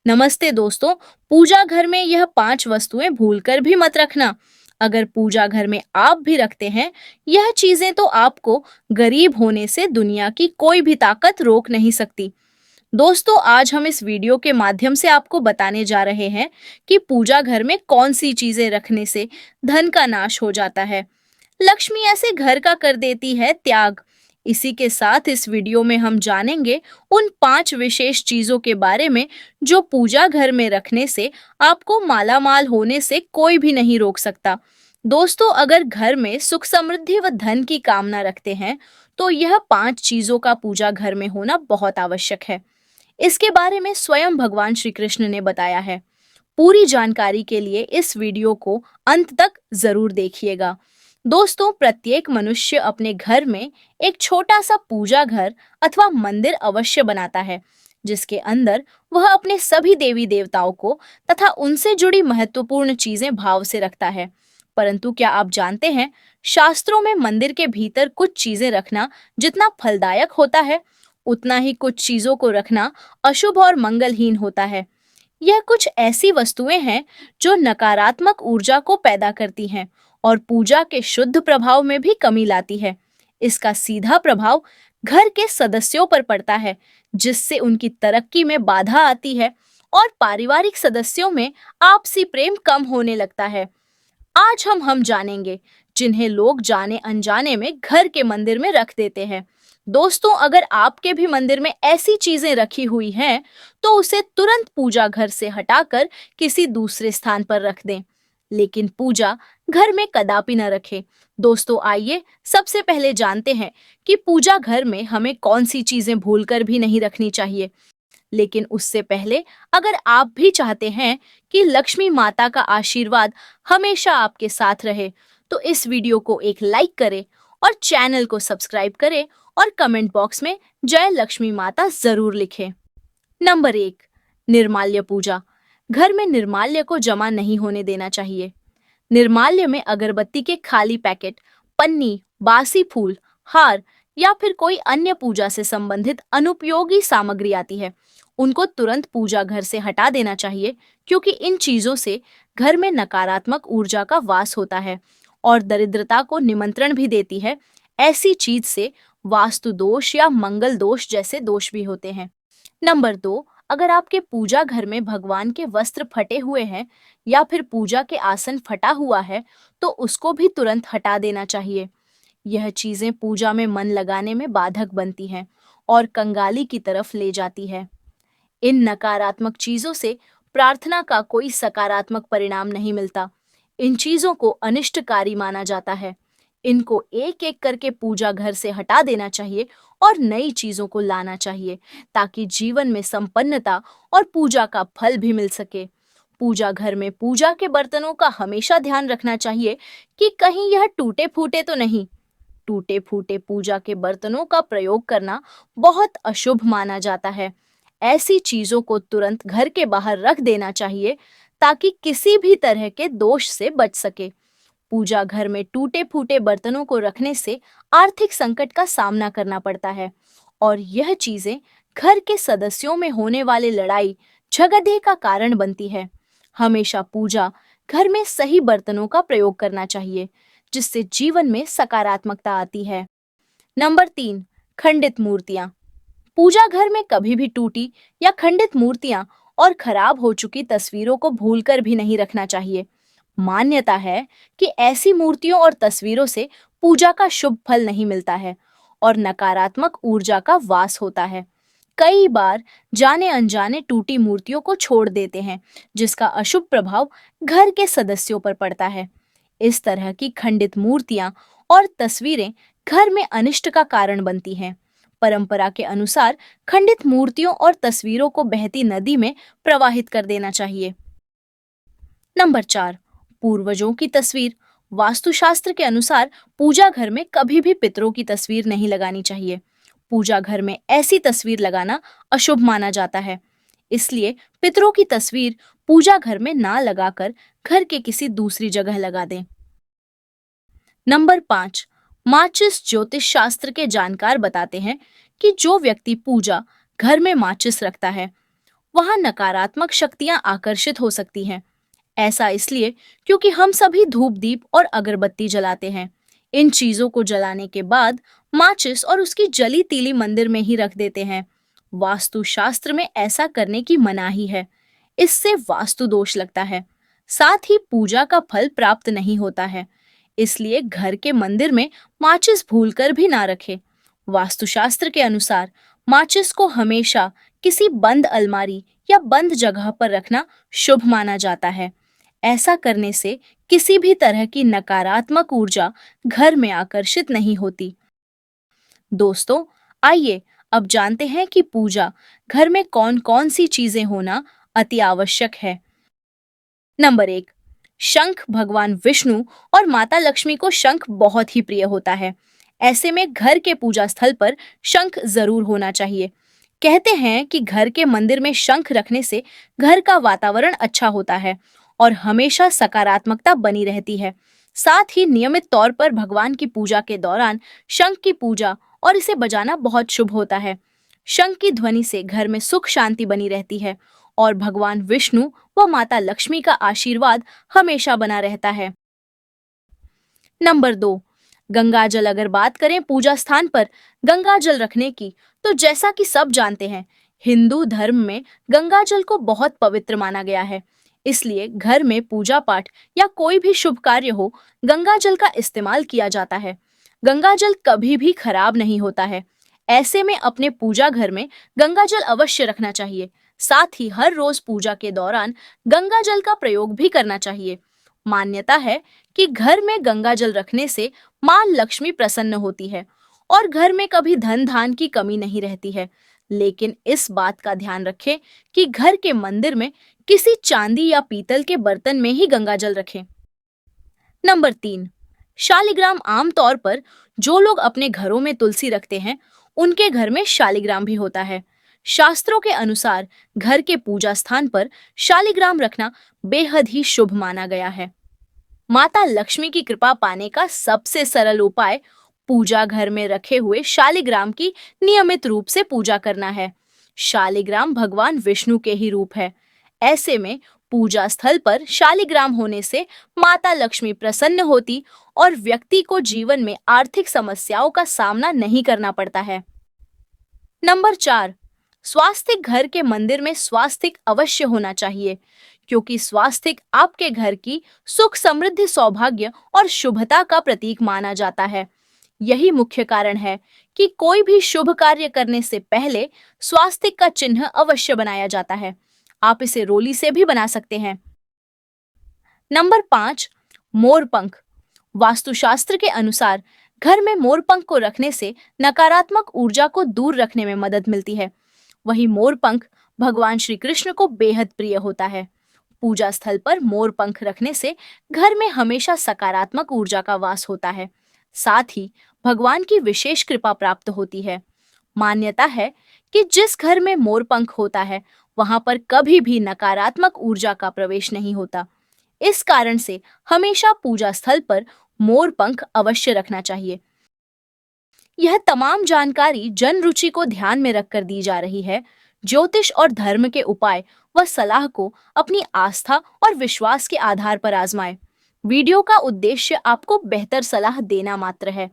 नमस्ते दोस्तों। पूजा घर में यह 5 वस्तुएं भूलकर भी मत रखना। अगर पूजा घर में आप भी रखते हैं यह चीजें तो आपको गरीब होने से दुनिया की कोई भी ताकत रोक नहीं सकती। दोस्तों, आज हम इस वीडियो के माध्यम से आपको बताने जा रहे हैं कि पूजा घर में कौन सी चीजें रखने से धन का नाश हो जाता है। लक्ष्मी ऐसे घर का कर देती है त्याग। इसी के साथ इस वीडियो में हम जानेंगे उन 5 विशेष चीजों के बारे में जो पूजा घर में रखने से आपको मालामाल होने से कोई भी नहीं रोक सकता। दोस्तों, अगर घर में सुख समृद्धि व धन की कामना रखते हैं तो यह 5 चीजों का पूजा घर में होना बहुत आवश्यक है। इसके बारे में स्वयं भगवान श्री कृष्ण ने बताया है। पूरी जानकारी के लिए इस वीडियो को अंत तक जरूर देखिएगा। दोस्तों, प्रत्येक मनुष्य अपने घर में एक छोटा सा पूजा घर अथवा मंदिर अवश्य बनाता है, जिसके अंदर वह अपने सभी देवी देवताओं को तथा उनसे जुड़ी महत्वपूर्ण चीजें भाव से रखता है। परंतु क्या आप जानते हैं, शास्त्रों में मंदिर के भीतर कुछ चीजें रखना जितना फलदायक होता है, उतना ही कुछ चीजों को रखना अशुभ और मंगलहीन होता है। यह कुछ ऐसी वस्तुएं हैं जो नकारात्मक ऊर्जा को पैदा करती हैं और पूजा के शुद्ध प्रभाव में भी कमी लाती है। इसका सीधा प्रभाव घर के सदस्यों पर पड़ता है, जिससे उनकी तरक्की में बाधा आती है और पारिवारिक सदस्यों में आपसी प्रेम कम होने लगता है। आज हम जानेंगे जिन्हें लोग जाने अनजाने में घर के मंदिर में रख देते हैं। दोस्तों, अगर आपके भी मंदिर में ऐसी चीजें रखी हुई हैं तो उसे तुरंत पूजा घर से हटाकर किसी दूसरे स्थान पर रख दें, लेकिन पूजा घर में कदापि न रखें। दोस्तों, आइए सबसे पहले जानते हैं कि पूजा घर में हमें कौन सी चीजें भूलकर भी नहीं रखनी चाहिए। लेकिन उससे पहले, अगर आप भी चाहते हैं कि लक्ष्मी माता का आशीर्वाद हमेशा आपके साथ रहे, तो इस वीडियो को एक लाइक करें और चैनल को सब्सक्राइब करें और कमेंट बॉक्स में जय लक्ष्मी माता जरूर लिखें। नंबर 1, निर्माल्य पूजा। घर में निर्माल्य को जमा नहीं होने देना चाहिए। निर्माल्य में अगरबत्ती के खाली पैकेट, पन्नी, बासी फूल, हार या फिर कोई अन्य पूजा से संबंधित अनुपयोगी सामग्री आती है। उनको तुरंत पूजा घर से हटा देना चाहिए, क्योंकि इन चीजों से घर में नकारात्मक ऊर्जा का वास होता है और दरिद्रता को निमंत्रण भी देती है। ऐसी चीज से वास्तु दोष या मंगल दोष जैसे दोष भी होते हैं। नंबर 2, अगर आपके पूजा घर में भगवान के वस्त्र फटे हुए हैं या फिर पूजा के आसन फटा हुआ है, तो उसको भी तुरंत हटा देना चाहिए। यह चीजें पूजा में मन लगाने में बाधक बनती हैं और कंगाली की तरफ ले जाती है। इन नकारात्मक चीजों से प्रार्थना का कोई सकारात्मक परिणाम नहीं मिलता। इन चीजों को अनिष्टकारी माना जाता है। इनको एक एक करके पूजा घर से हटा देना चाहिए और नई चीजों को लाना चाहिए, ताकि जीवन में संपन्नता और पूजा का फल भी मिल सके। पूजा घर में पूजा के बर्तनों का हमेशा ध्यान रखना चाहिए कि कहीं यह टूटे फूटे तो नहीं। टूटे फूटे पूजा के बर्तनों का प्रयोग करना बहुत अशुभ माना जाता है। ऐसी चीजों को तुरंत घर के बाहर रख देना चाहिए, ताकि किसी भी तरह के दोष से बच सके। पूजा घर में टूटे फूटे बर्तनों को रखने से आर्थिक संकट का सामना करना पड़ता है और यह चीजें घर के सदस्यों में होने वाले लड़ाई झगड़े का कारण बनती है। हमेशा पूजा घर में सही बर्तनों का प्रयोग करना चाहिए, जिससे जीवन में सकारात्मकता आती है। नंबर 3, खंडित मूर्तियां। पूजा घर में कभी भी टूटी या खंडित मूर्तियां और खराब हो चुकी तस्वीरों को भूलकर भी नहीं रखना चाहिए। मान्यता है कि ऐसी मूर्तियों और तस्वीरों से पूजा का शुभ फल नहीं मिलता है और नकारात्मक ऊर्जा का वास होता है। कई बार जाने अनजाने टूटी मूर्तियों को छोड़ देते हैं, जिसका अशुभ प्रभाव घर के सदस्यों पर पड़ता है। इस तरह की खंडित मूर्तियां और तस्वीरें घर में अनिष्ट का कारण बनती हैं। परंपरा के अनुसार खंडित मूर्तियों और तस्वीरों को बहती नदी में प्रवाहित कर देना चाहिए। नंबर 4, पूर्वजों की तस्वीर। वास्तुशास्त्र के अनुसार पूजा घर में कभी भी पितरों की तस्वीर नहीं लगानी चाहिए। पूजा घर में ऐसी तस्वीर लगाना अशुभ माना जाता है, इसलिए पितरों की तस्वीर पूजा घर में ना लगाकर घर के किसी दूसरी जगह लगा दें। नंबर 5, माचिस। ज्योतिष शास्त्र के जानकार बताते हैं कि जो व्यक्ति पूजा घर में माचिस रखता है वहां नकारात्मक शक्तियां आकर्षित हो सकती हैं। ऐसा इसलिए क्योंकि हम सभी धूप दीप और अगरबत्ती जलाते हैं। इन चीजों को जलाने के बाद माचिस और उसकी जली तीली मंदिर में ही रख देते हैं। वास्तु शास्त्र में ऐसा करने की मनाही है। इससे वास्तु दोष लगता है, साथ ही पूजा का फल प्राप्त नहीं होता है। इसलिए घर के मंदिर में माचिस भूलकर भी ना रखें। वास्तुशास्त्र के अनुसार माचिस को हमेशा किसी बंद अलमारी या बंद जगह पर रखना शुभ माना जाता है। ऐसा करने से किसी भी तरह की नकारात्मक ऊर्जा घर में आकर्षित नहीं होती। दोस्तों, आइए अब जानते हैं कि पूजा घर में कौन कौन सी चीजें होना अति आवश्यक है। नंबर 1, शंख। भगवान विष्णु और माता लक्ष्मी को शंख बहुत ही प्रिय होता है। ऐसे में घर के पूजा स्थल पर शंख जरूर होना चाहिए। कहते हैं कि घर के मंदिर में शंख रखने से घर का वातावरण अच्छा होता है और हमेशा सकारात्मकता बनी रहती है। साथ ही नियमित तौर पर भगवान की पूजा के दौरान शंख की पूजा और इसे बजाना बहुत शुभ होता है। शंख की ध्वनि से घर में सुख शांति बनी रहती है और भगवान विष्णु व माता लक्ष्मी का आशीर्वाद हमेशा बना रहता है। नंबर 2, गंगा जल। अगर बात करें पूजा स्थान पर गंगा जल रखने की, तो जैसा कि सब जानते हैं, हिंदू धर्म में गंगा जल को बहुत पवित्र माना गया है। इसलिए घर में पूजा पाठ या कोई भी शुभ कार्य हो, गंगा जल का इस्तेमाल किया जाता है। गंगा जल कभी भी खराब नहीं होता है। ऐसे में अपने पूजा घर में गंगा जल अवश्य रखना चाहिए। साथ ही हर रोज पूजा के दौरान गंगा जल का प्रयोग भी करना चाहिए। मान्यता है कि घर में गंगा जल रखने से मां लक्ष्मी प्रसन्न होती है और घर में कभी धन धान की कमी नहीं रहती है। लेकिन इस बात का ध्यान रखें कि घर के मंदिर में किसी चांदी या पीतल के बर्तन में ही गंगा जल रखें। नंबर 3, शालिग्राम। आमतौर पर जो लोग अपने घरों में तुलसी रखते हैं, उनके घर में शालिग्राम भी होता है। शास्त्रों के अनुसार घर के पूजा स्थान पर शालिग्राम रखना बेहद ही शुभ माना गया है। माता लक्ष्मी की कृपा पाने का सबसे सरल उपाय पूजा घर में रखे हुए शालिग्राम की नियमित रूप से पूजा करना है। शालिग्राम भगवान विष्णु के ही रूप है। ऐसे में पूजा स्थल पर शालिग्राम होने से माता लक्ष्मी प्रसन्न होती और व्यक्ति को जीवन में आर्थिक समस्याओं का सामना नहीं करना पड़ता है। नंबर 4, स्वास्तिक। घर के मंदिर में स्वास्तिक अवश्य होना चाहिए, क्योंकि स्वास्तिक आपके घर की सुख समृद्धि सौभाग्य और शुभता का प्रतीक माना जाता है। यही मुख्य कारण है कि कोई भी शुभ कार्य करने से पहले स्वास्तिक का चिन्ह अवश्य बनाया जाता है। आप इसे रोली से भी बना सकते हैं। नंबर 5, मोरपंख। वास्तुशास्त्र के अनुसार घर में मोरपंख को रखने से नकारात्मक ऊर्जा को दूर रखने में मदद मिलती है। वहीं मोरपंख भगवान श्री कृष्ण को बेहद प्रिय होता है। पूजा स्थल पर मोरपंख रखने से घर में हमेशा सकारात्मक ऊर्जा का वास होता है। साथ ही भगवान की विशेष कृपा प्राप्त होती है। मान्यता है कि जिस घर में मोरपंख होता है, वहां पर कभी भी नकारात्मक ऊर्जा का प्रवेश नहीं होता। इस कारण से हमेशा पूजा स्थल पर मोरपंख अवश्य रखना चाहिए। यह तमाम जानकारी जन रुचि को ध्यान में रखकर दी जा रही है। ज्योतिष और धर्म के उपाय व सलाह को अपनी आस्था और विश्वास के आधार पर आजमाएं। वीडियो का उद्देश्य आपको बेहतर सलाह देना मात्र है।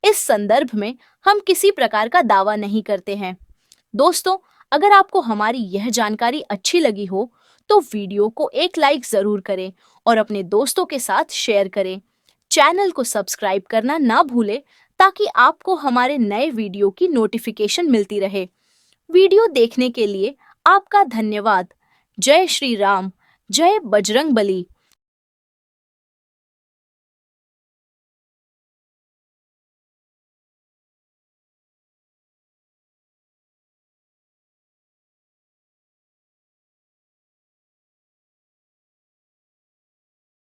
इस संदर्भ में हम किसी प्रकार का दावा नहीं करते हैं। दोस्तों, अगर आपको हमारी यह जानकारी अच्छी लगी हो तो वीडियो को एक लाइक जरूर करें और अपने दोस्तों के साथ शेयर करें। चैनल को सब्सक्राइब करना ना भूलें ताकि आपको हमारे नए वीडियो की नोटिफिकेशन मिलती रहे। वीडियो देखने के लिए आपका धन्यवाद। जय श्री राम, जय बजरंग बली।